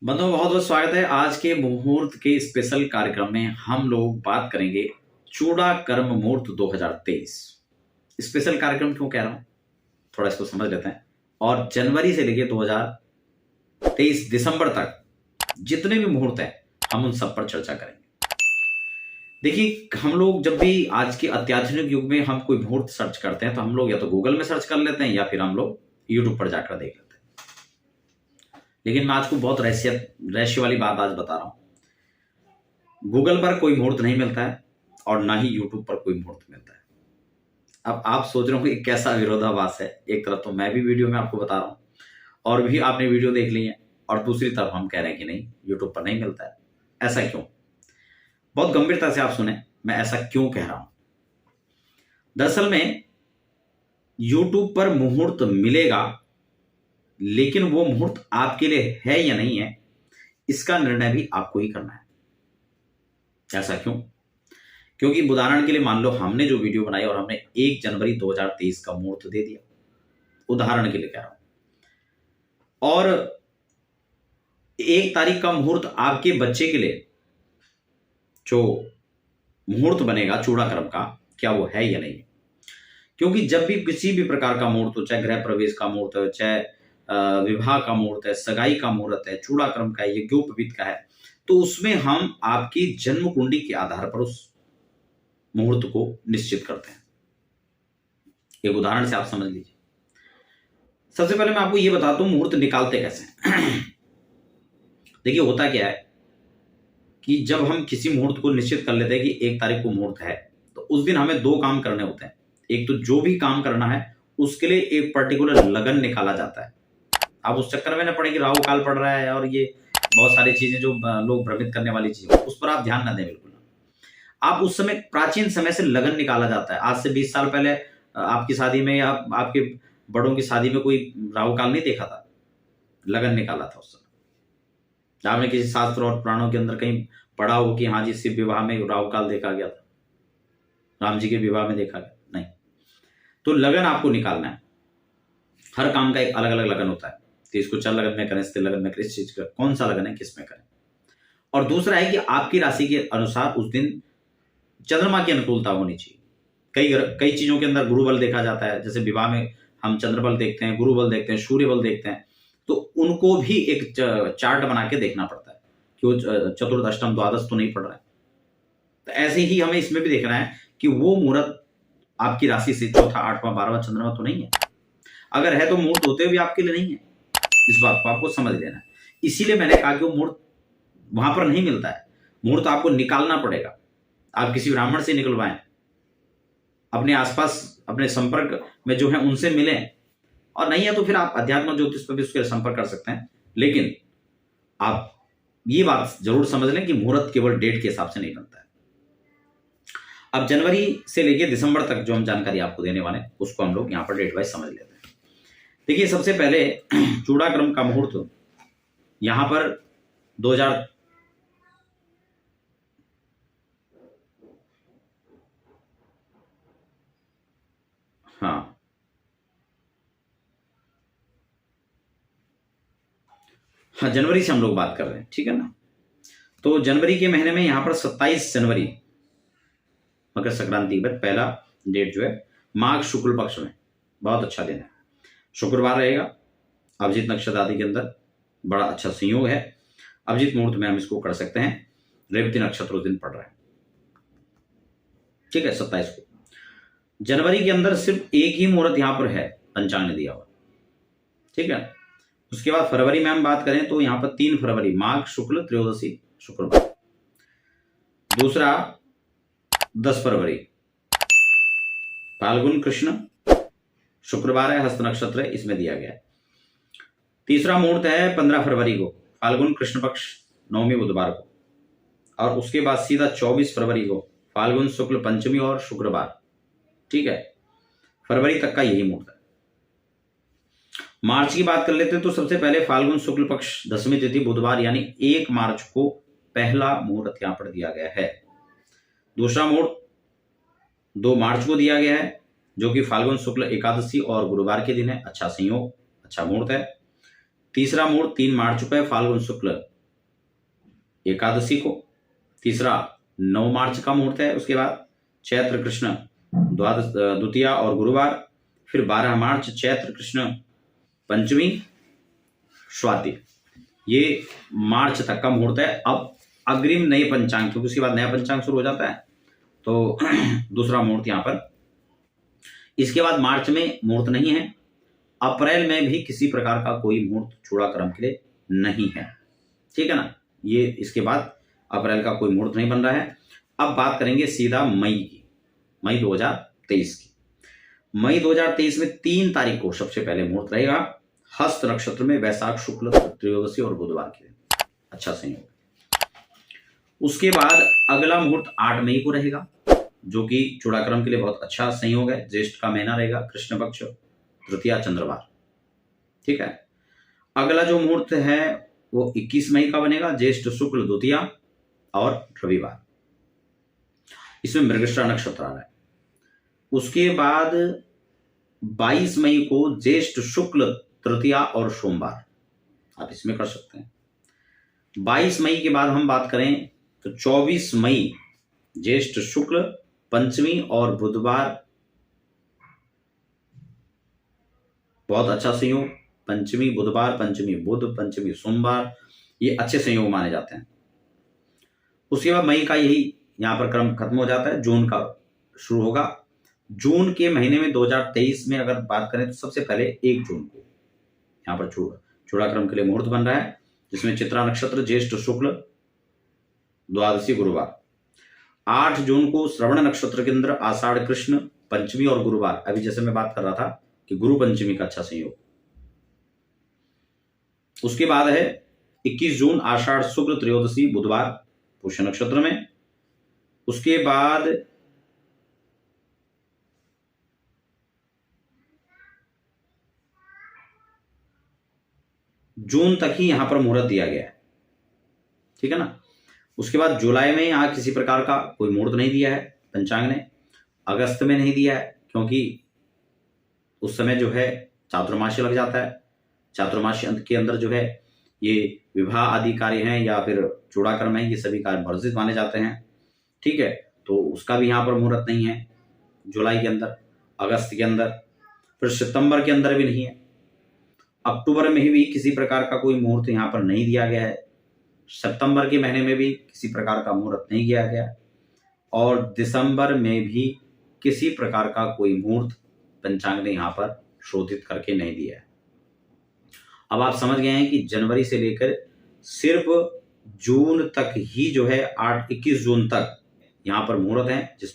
बंधुओं, बहुत बहुत स्वागत है। आज के मुहूर्त के स्पेशल कार्यक्रम में हम लोग बात करेंगे चूड़ा कर्म मुहूर्त 2023। स्पेशल कार्यक्रम क्यों कह रहा हूं, थोड़ा इसको समझ लेते हैं। और जनवरी से लेकर 2023 दिसंबर तक जितने भी मुहूर्त हैं हम उन सब पर चर्चा करेंगे। देखिए, हम लोग जब भी आज के अत्याधुनिक युग में हम कोई मुहूर्त सर्च करते हैं तो हम लोग या तो गूगल में सर्च कर लेते हैं या फिर हम लोग यूट्यूब पर जाकर देख लेते हैं। लेकिन मैं आपको बहुत रहस्य वाली बात आज बता रहा हूं। गूगल पर कोई मुहूर्त नहीं मिलता है और ना ही यूट्यूब पर कोई मुहूर्त मिलता है। अब आप सोच रहे हो कि कैसा विरोधाभास है। एक तरफ तो मैं भी वीडियो में आपको बता रहा हूं और भी आपने वीडियो देख ली है, और दूसरी तरफ हम कह रहे हैं कि नहीं, यूट्यूब पर नहीं मिलता है। ऐसा क्यों? बहुत गंभीरता से आप सुने, मैं ऐसा क्यों कह रहा हूं। दरअसल में यूट्यूब पर मुहूर्त मिलेगा, लेकिन वो मुहूर्त आपके लिए है या नहीं है, इसका निर्णय भी आपको ही करना है। ऐसा क्यों? क्योंकि उदाहरण के लिए मान लो हमने जो वीडियो बनाई और हमने 1 जनवरी 2023 का मुहूर्त दे दिया, उदाहरण के लिए कह रहा हूं, और 1 तारीख का मुहूर्त आपके बच्चे के लिए जो मुहूर्त बनेगा चूड़ा कर्म का, क्या वो है या नहीं है? क्योंकि जब भी किसी भी प्रकार का मुहूर्त हो, चाहे गृह प्रवेश का मुहूर्त हो, चाहे विवाह का मुहूर्त है, सगाई का मुहूर्त है, चूड़ा कर्म का है, यज्ञोपवीत का है, तो उसमें हम आपकी जन्म कुंडली के आधार पर उस मुहूर्त को निश्चित करते हैं। एक उदाहरण से आप समझ लीजिए। सबसे पहले मैं आपको यह बताता हूं मुहूर्त निकालते कैसे हैं। देखिए, होता क्या है कि जब हम किसी मुहूर्त को निश्चित कर लेते हैं कि 1 तारीख को मुहूर्त है, तो उस दिन हमें 2 काम करने होते हैं। एक तो जो भी काम करना है उसके लिए एक पर्टिकुलर लगन निकाला जाता है। आप उस चक्कर में ना पड़े कि राहु काल पड़ रहा है और ये बहुत सारी चीजें जो लोग भ्रमित करने वाली चीजें, उस पर आप ध्यान ना दें बिल्कुल। आप उस समय, प्राचीन समय से लगन निकाला जाता है। आज से 20 साल पहले आपकी शादी में या आपके बड़ों की शादी में कोई राहु काल नहीं देखा था, लगन निकाला था उस समय। आपने किसी शास्त्र और पुराणों के अंदर कहीं पढ़ा हो कि हाँ जी, शिव विवाह में राहु काल देखा गया था, राम जी के विवाह में देखा गया? नहीं। तो लगन आपको निकालना है। हर काम का एक अलग अलग लगन होता है कि इसको चल लगन में करें, स्थिर लगन में करें, इस चीज का कौन सा लगन है, किस में करें। और दूसरा है कि आपकी राशि के अनुसार उस दिन चंद्रमा की अनुकूलता होनी चाहिए। कई चीजों के अंदर गुरु बल देखा जाता है। जैसे विवाह में हम चंद्र बल देखते हैं, गुरु बल देखते हैं, सूर्य बल देखते हैं, तो उनको भी एक चार्ट बना के देखना पड़ता है कि वो चतुर्थ, अष्टम, द्वादश तो नहीं पड़ रहा है। तो ऐसे ही हमें इसमें भी देखना है कि वो मुहूर्त आपकी राशि से चौथा, 8वां, 12वां चंद्रमा तो नहीं है। अगर है तो मुहूर्त होते हुए आपके लिए नहीं है। इस बात को आपको समझ लेना है। इसीलिए मैंने कहा कि वो मुहूर्त वहां पर नहीं मिलता है। मुहूर्त आपको निकालना पड़ेगा। आप किसी ब्राह्मण से निकलवाएं, अपने आसपास, अपने संपर्क में जो है उनसे मिलें, और नहीं है तो फिर आप अध्यात्म ज्योतिष पर भी उसके संपर्क कर सकते हैं। लेकिन आप ये बात जरूर समझ लें कि मुहूर्त केवल डेट के हिसाब से नहीं बनता है। अब जनवरी से लेकर दिसंबर तक जो हम जानकारी आपको देने वाले हैं, उसको हम लोग यहाँ पर डेट वाइज समझ लेते हैं। देखिए, सबसे पहले चूड़ा क्रम का मुहूर्त यहां पर 2000 हाँ हाँ जनवरी से हम लोग बात कर रहे हैं, ठीक है ना। तो जनवरी के महीने में यहां पर 27 जनवरी मकर संक्रांति पर पहला डेट जो है माघ शुक्ल पक्ष में, बहुत अच्छा दिन है, शुक्रवार रहेगा। अभिजीत नक्षत्र आदि के अंदर बड़ा अच्छा संयोग है। अभिजीत मुहूर्त में हम इसको कर सकते हैं। रेवती नक्षत्र उस दिन पड़ रहा है, ठीक है, 27 को। जनवरी के अंदर सिर्फ एक ही मुहूर्त यहां पर है, पंचांग ने दिया हुआ, ठीक है। उसके बाद फरवरी में हम बात करें तो यहां पर 3 फरवरी माघ शुक्ल त्रयोदशी शुक्रवार। दूसरा 10 फरवरी फाल्गुन कृष्ण शुक्रवार है, हस्त नक्षत्र है, इसमें दिया गया है। तीसरा मुहूर्त है 15 फरवरी को, फाल्गुन कृष्ण पक्ष नवमी बुधवार को। और उसके बाद सीधा 24 फरवरी को फाल्गुन शुक्ल पंचमी और शुक्रवार, ठीक है। फरवरी तक का यही मुहूर्त है। मार्च की बात कर लेते हैं तो सबसे पहले फाल्गुन शुक्ल पक्ष दसवीं तिथि बुधवार यानी 1 मार्च को पहला मुहूर्त यहां पर दिया गया है। दूसरा मुहूर्त 2 मार्च को दिया गया है, जो कि फाल्गुन शुक्ल एकादशी और गुरुवार के दिन है, अच्छा संयोग, अच्छा मुहूर्त है। तीसरा मुहूर्त 3 मार्च को है, फाल्गुन शुक्ल एकादशी को। तीसरा 9 मार्च का मुहूर्त है। उसके बाद चैत्र कृष्ण द्वितीया और गुरुवार। फिर 12 मार्च चैत्र कृष्ण पंचमी स्वाति। ये मार्च तक का मुहूर्त है। अब अग्रिम नए पंचांग, क्योंकि उसके बाद नया पंचांग शुरू हो जाता है, तो दूसरा मुहूर्त यहां पर। इसके बाद मार्च में मुहूर्त नहीं है। अप्रैल में भी किसी प्रकार का कोई मुहूर्त चूड़ाकर्म के लिए नहीं है, ठीक है ना। ये इसके बाद अप्रैल का कोई मुहूर्त नहीं बन रहा है। अब बात करेंगे सीधा मई की, मई 2023 की। मई 2023 में 3 तारीख को सबसे पहले मुहूर्त रहेगा हस्त नक्षत्र में, वैशाख शुक्ल त्रयोदशी और बुधवार के दिन, अच्छा संयोग। उसके बाद अगला मुहूर्त 8 मई को रहेगा, जो कि चूड़ाकर्म के लिए बहुत अच्छा संयोग है। ज्येष्ठ का महीना रहेगा, कृष्ण पक्ष, तृतीया चंद्रवार, ठीक है। अगला जो मुहूर्त है वो 21 मई का बनेगा, ज्येष्ठ शुक्ल द्वितीया और रविवार। इसमें मृगशिरा नक्षत्र आ रहा है। उसके बाद 22 मई को ज्येष्ठ शुक्ल तृतीया और सोमवार, आप इसमें कर सकते हैं। 22 मई के बाद हम बात करें तो 24 मई ज्येष्ठ शुक्ल पंचमी और बुधवार, बहुत अच्छा संयोग। पंचमी बुधवार, पंचमी बुध, पंचमी सोमवार, ये अच्छे संयोग माने जाते हैं। उसके बाद मई का यही यहां पर क्रम खत्म हो जाता है, जून का शुरू होगा। जून के महीने में 2023 में अगर बात करें तो सबसे पहले 1 जून को यहां पर चूड़ाकर्म के लिए मुहूर्त बन रहा है, जिसमें चित्रा नक्षत्र, ज्येष्ठ शुक्ल द्वादशी गुरुवार। 8 जून को श्रवण नक्षत्र के अंदर आषाढ़ कृष्ण पंचमी और गुरुवार, अभी जैसे मैं बात कर रहा था कि गुरु पंचमी का अच्छा संयोग। उसके बाद है 21 जून आषाढ़ शुक्ल त्रयोदशी बुधवार पुष्य नक्षत्र में। उसके बाद जून तक ही यहां पर मुहूर्त दिया गया है, ठीक है ना। उसके बाद जुलाई में यहां किसी प्रकार का कोई मुहूर्त नहीं दिया है पंचांग ने। अगस्त में नहीं दिया है, क्योंकि उस समय जो है चातुर्मास्य लग जाता है। चातुर्मास्य के अंदर जो है ये विवाह आदि कार्य हैं या फिर चूड़ाकर्म है, ये सभी कार्य वर्जित माने जाते हैं, ठीक है। तो उसका भी यहाँ पर मुहूर्त नहीं है जुलाई के अंदर, अगस्त के अंदर, फिर सितंबर के अंदर भी नहीं है। अक्टूबर में भी किसी प्रकार का कोई मुहूर्त यहाँ पर नहीं दिया गया है। सितंबर के महीने में भी किसी प्रकार का मुहूर्त नहीं किया गया, और दिसंबर में भी किसी प्रकार का कोई मुहूर्त पंचांग ने यहाँ पर शोधित करके नहीं दिया है। अब आप समझ गए हैं कि जनवरी से लेकर सिर्फ जून तक ही जो है 21 जून तक यहाँ पर मुहूर्त है, जिसमें